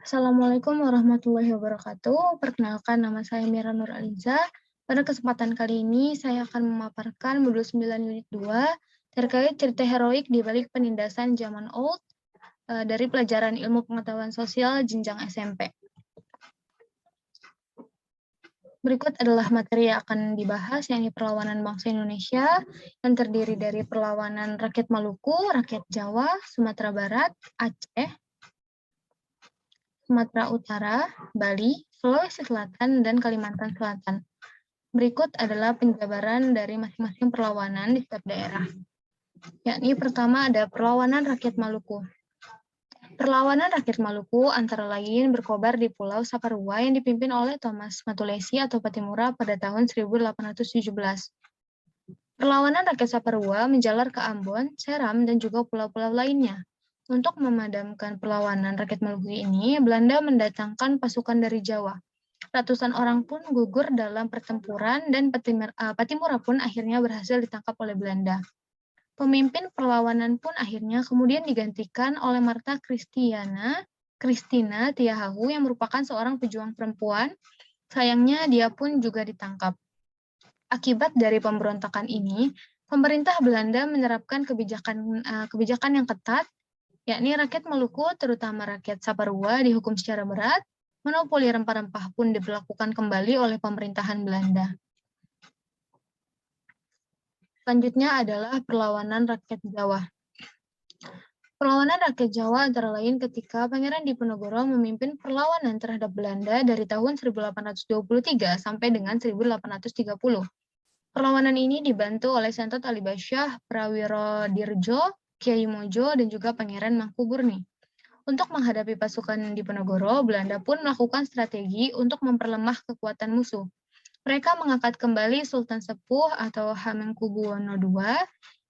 Assalamualaikum warahmatullahi wabarakatuh. Perkenalkan, nama saya Mira Nur Aliza. Pada kesempatan kali ini, saya akan memaparkan modul 9 unit 2 terkait cerita heroik di balik penindasan zaman old dari pelajaran ilmu pengetahuan sosial jenjang SMP. Berikut adalah materi yang akan dibahas, yakni perlawanan bangsa Indonesia yang terdiri dari perlawanan rakyat Maluku, rakyat Jawa, Sumatera Barat, Aceh, Sumatera Utara, Bali, Sulawesi Selatan, dan Kalimantan Selatan. Berikut adalah penjabaran dari masing-masing perlawanan di setiap daerah. Yakni pertama ada perlawanan rakyat Maluku. Perlawanan rakyat Maluku antara lain berkobar di Pulau Saparua yang dipimpin oleh Thomas Matulesi atau Patimura pada tahun 1817. Perlawanan rakyat Saparua menjalar ke Ambon, Seram, dan juga pulau-pulau lainnya. Untuk memadamkan perlawanan rakyat Maluku ini, Belanda mendatangkan pasukan dari Jawa. Ratusan orang pun gugur dalam pertempuran dan Patimura pun akhirnya berhasil ditangkap oleh Belanda. Pemimpin perlawanan pun akhirnya kemudian digantikan oleh Martha Christina Tiahahu yang merupakan seorang pejuang perempuan. Sayangnya dia pun juga ditangkap. Akibat dari pemberontakan ini, pemerintah Belanda menerapkan kebijakan yang ketat, yakni rakyat Maluku, terutama rakyat Saparua, dihukum secara berat. Monopoli rempah-rempah pun diberlakukan kembali oleh pemerintahan Belanda. Selanjutnya adalah perlawanan rakyat Jawa. Perlawanan rakyat Jawa antara lain ketika Pangeran Diponegoro memimpin perlawanan terhadap Belanda dari tahun 1823 sampai dengan 1830. Perlawanan ini dibantu oleh Sentot Ali Basyah, Prawiro Dirjo, Kiai Mojo, dan juga Pangeran Mangkuburni. Untuk menghadapi pasukan Diponegoro, Belanda pun melakukan strategi untuk memperlemah kekuatan musuh. Mereka mengangkat kembali Sultan Sepuh atau Hamengkubuwono II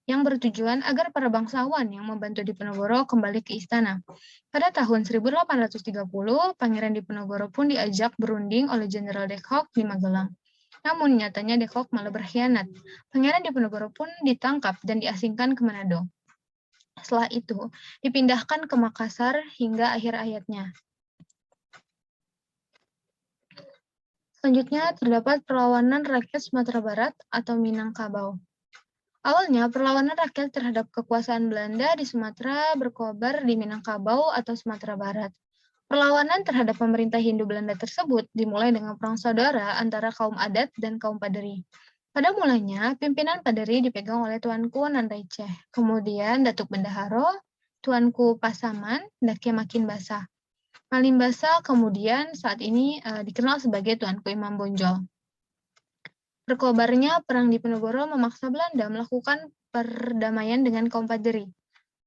yang bertujuan agar para bangsawan yang membantu Diponegoro kembali ke istana. Pada tahun 1830, Pangeran Diponegoro pun diajak berunding oleh Jenderal De Kock di Magelang. Namun nyatanya De Kock malah berkhianat. Pangeran Diponegoro pun ditangkap dan diasingkan ke Manado. Setelah itu, dipindahkan ke Makassar hingga akhir hayatnya. Selanjutnya terdapat perlawanan rakyat Sumatera Barat atau Minangkabau. Awalnya, perlawanan rakyat terhadap kekuasaan Belanda di Sumatera berkobar di Minangkabau atau Sumatera Barat. Perlawanan terhadap pemerintah Hindu Belanda tersebut dimulai dengan perang saudara antara kaum adat dan kaum Paderi. Pada mulanya, pimpinan Paderi dipegang oleh Tuanku Nandaiche, kemudian Datuk Bendaharo, Tuanku Pasaman, Dake Makin Basa. Malimbasa kemudian saat ini dikenal sebagai Tuanku Imam Bonjol. Berkobarnya perang Diponegoro memaksa Belanda melakukan perdamaian dengan kaum Paderi.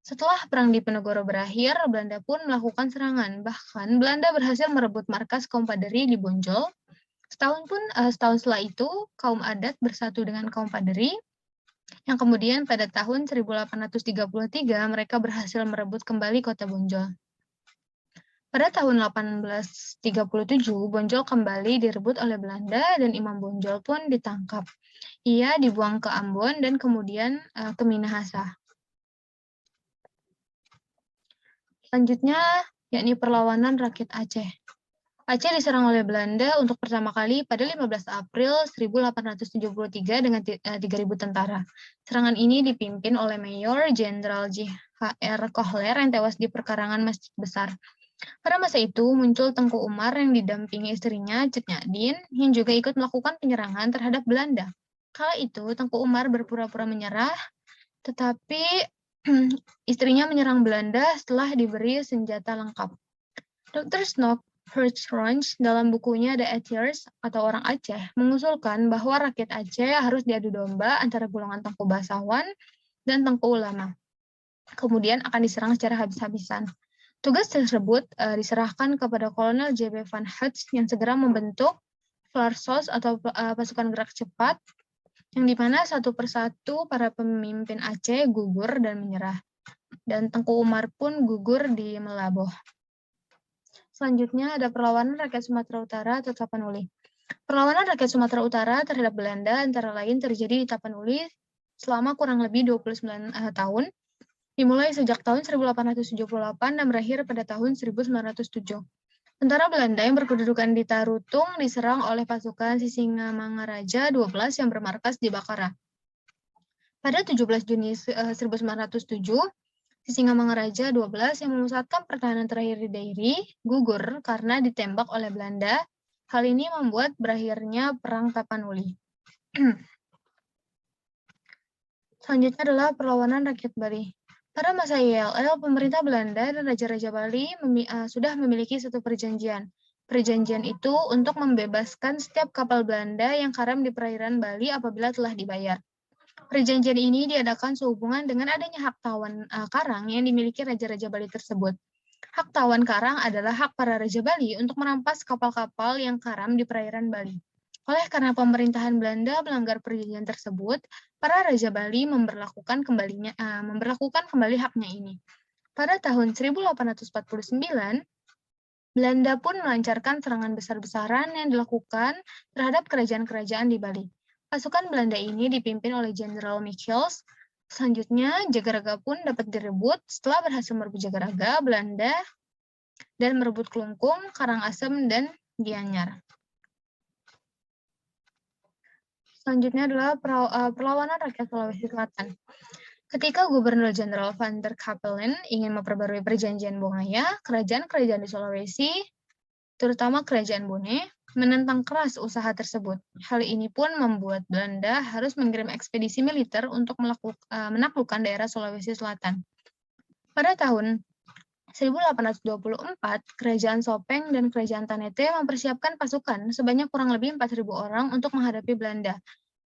Setelah perang Diponegoro berakhir, Belanda pun melakukan serangan. Bahkan Belanda berhasil merebut markas kaum Paderi di Bonjol. Setahun setelah itu, kaum adat bersatu dengan kaum Paderi, yang kemudian pada tahun 1833 mereka berhasil merebut kembali kota Bonjol. Pada tahun 1837, Bonjol kembali direbut oleh Belanda dan Imam Bonjol pun ditangkap. Ia dibuang ke Ambon dan kemudian ke Minahasa. Selanjutnya, yakni perlawanan rakyat Aceh. Aceh diserang oleh Belanda untuk pertama kali pada 15 April 1873 dengan 3.000 tentara. Serangan ini dipimpin oleh Mayor Jenderal J.H.R. Kohler yang tewas di perkarangan Masjid Besar. Pada masa itu muncul Tengku Umar yang didampingi istrinya Cut Nyadin yang juga ikut melakukan penyerangan terhadap Belanda. Kala itu Tengku Umar berpura-pura menyerah, tetapi istrinya menyerang Belanda setelah diberi senjata lengkap. Dr. Snow Hirschhorn dalam bukunya The Atheers atau Orang Aceh mengusulkan bahwa rakyat Aceh harus diadu domba antara golongan Tengku Bangsawan dan Tengku Ulama. Kemudian akan diserang secara habis-habisan. Tugas tersebut diserahkan kepada Kolonel J.B. Van Hutch yang segera membentuk Vlarsos atau pasukan gerak cepat, yang dimana satu persatu para pemimpin Aceh gugur dan menyerah. Dan Tengku Umar pun gugur di Melaboh. Selanjutnya ada perlawanan rakyat Sumatera Utara atau Tapanuli. Perlawanan rakyat Sumatera Utara terhadap Belanda antara lain terjadi di Tapanuli selama kurang lebih 29 tahun, dimulai sejak tahun 1878 dan berakhir pada tahun 1907. Tentara Belanda yang berkedudukan di Tarutung diserang oleh pasukan Sisingamangaraja 12 yang bermarkas di Bakara. Pada 17 Juni 1907, Sisingamangaraja 12 yang memusatkan pertahanan terakhir di Dairi gugur karena ditembak oleh Belanda. Hal ini membuat berakhirnya Perang Tapanuli. Selanjutnya adalah perlawanan rakyat Bali. Pada masa YLL, pemerintah Belanda dan Raja-Raja Bali sudah memiliki satu perjanjian. Perjanjian itu untuk membebaskan setiap kapal Belanda yang karam di perairan Bali apabila telah dibayar. Perjanjian ini diadakan sehubungan dengan adanya hak tawan karang yang dimiliki Raja-Raja Bali tersebut. Hak tawan karang adalah hak para Raja Bali untuk merampas kapal-kapal yang karam di perairan Bali. Oleh karena pemerintahan Belanda melanggar perjanjian tersebut, para Raja Bali memberlakukan kembali haknya ini. Pada tahun 1849, Belanda pun melancarkan serangan besar-besaran yang dilakukan terhadap kerajaan-kerajaan di Bali. Pasukan Belanda ini dipimpin oleh Jenderal Michiels. Selanjutnya, Jagaraga pun dapat direbut setelah berhasil merebut Jagaraga, Belanda, dan merebut Klungkung, Karangasem, dan Gianyar. Selanjutnya adalah perlawanan rakyat Sulawesi Selatan. Ketika Gubernur Jenderal Van der Capellen ingin memperbarui perjanjian Bongaya, kerajaan-kerajaan di Sulawesi, terutama Kerajaan Bone, menentang keras usaha tersebut. Hal ini pun membuat Belanda harus mengirim ekspedisi militer untuk menaklukkan daerah Sulawesi Selatan. Pada tahun 1824, Kerajaan Sopeng dan Kerajaan Tanete mempersiapkan pasukan sebanyak kurang lebih 4.000 orang untuk menghadapi Belanda.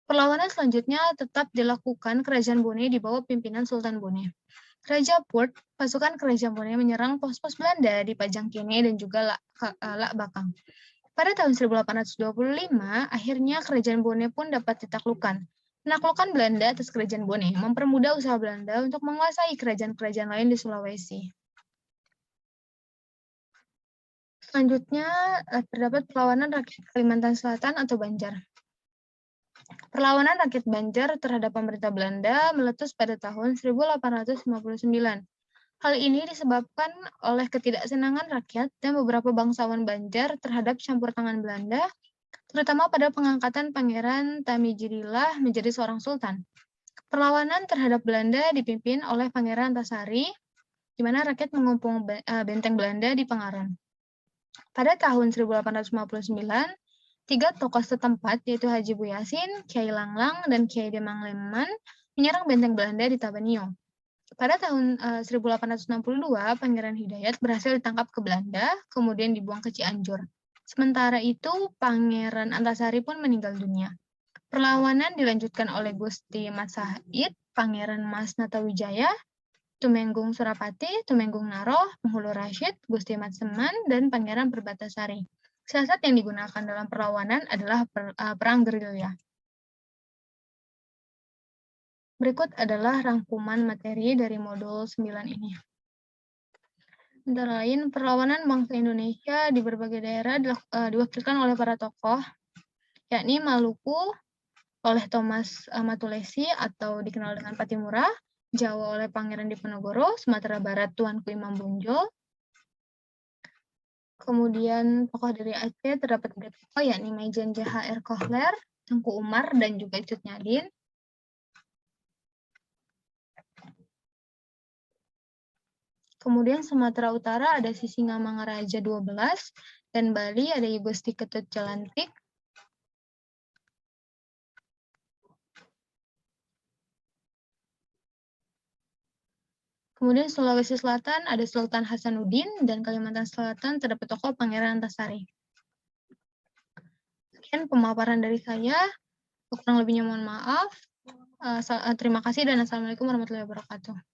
Perlawanan selanjutnya tetap dilakukan Kerajaan Bone di bawah pimpinan Sultan Bone. Raja Poort, pasukan Kerajaan Bone menyerang pos-pos Belanda di Pajangkene dan juga Lak Bakang. Pada tahun 1825, akhirnya Kerajaan Bone pun dapat ditaklukkan. Penaklukan Belanda atas Kerajaan Bone mempermudah usaha Belanda untuk menguasai kerajaan-kerajaan lain di Sulawesi. Selanjutnya, terdapat perlawanan rakyat Kalimantan Selatan atau Banjar. Perlawanan rakyat Banjar terhadap pemerintah Belanda meletus pada tahun 1859. Hal ini disebabkan oleh ketidaksenangan rakyat dan beberapa bangsawan Banjar terhadap campur tangan Belanda, terutama pada pengangkatan Pangeran Tamijirillah menjadi seorang sultan. Perlawanan terhadap Belanda dipimpin oleh Pangeran Antasari, di mana rakyat mengepung benteng Belanda di Pengaran. Pada tahun 1859, 3 tokoh setempat, yaitu Haji Buyasin, Kiai Langlang, dan Kiai Demang Leman, menyerang benteng Belanda di Tabanio. Pada tahun 1862, Pangeran Hidayat berhasil ditangkap ke Belanda, kemudian dibuang ke Cianjur. Sementara itu, Pangeran Antasari pun meninggal dunia. Perlawanan dilanjutkan oleh Gusti Mat Said, Pangeran Mas Natawijaya, Tumenggung Surapati, Tumenggung Naroh, Penghulu Rashid, Gusti Mat Seman, dan Pangeran Perbatasari. Siasat yang digunakan dalam perlawanan adalah perang gerilya. Berikut adalah rangkuman materi dari modul 9 ini. Antara lain, perlawanan bangsa Indonesia di berbagai daerah diwakilkan oleh para tokoh, yakni Maluku oleh Thomas Matulesi atau dikenal dengan Patimura, Jawa oleh Pangeran Diponegoro, Sumatera Barat Tuanku Imam Bonjol. Kemudian tokoh dari Aceh terdapat 3 tokoh, yakni Maijen J.H.R. Kohler, Tengku Umar, dan juga Cut Nyadin. Kemudian Sumatera Utara ada Sisingamangaraja 12, dan Bali ada Gusti Ketut Calantik. Kemudian Sulawesi Selatan ada Sultan Hasanuddin, dan Kalimantan Selatan terdapat tokoh Pangeran Antasari. Sekian pemaparan dari saya. Kurang lebihnya mohon maaf. Terima kasih dan Assalamualaikum warahmatullahi wabarakatuh.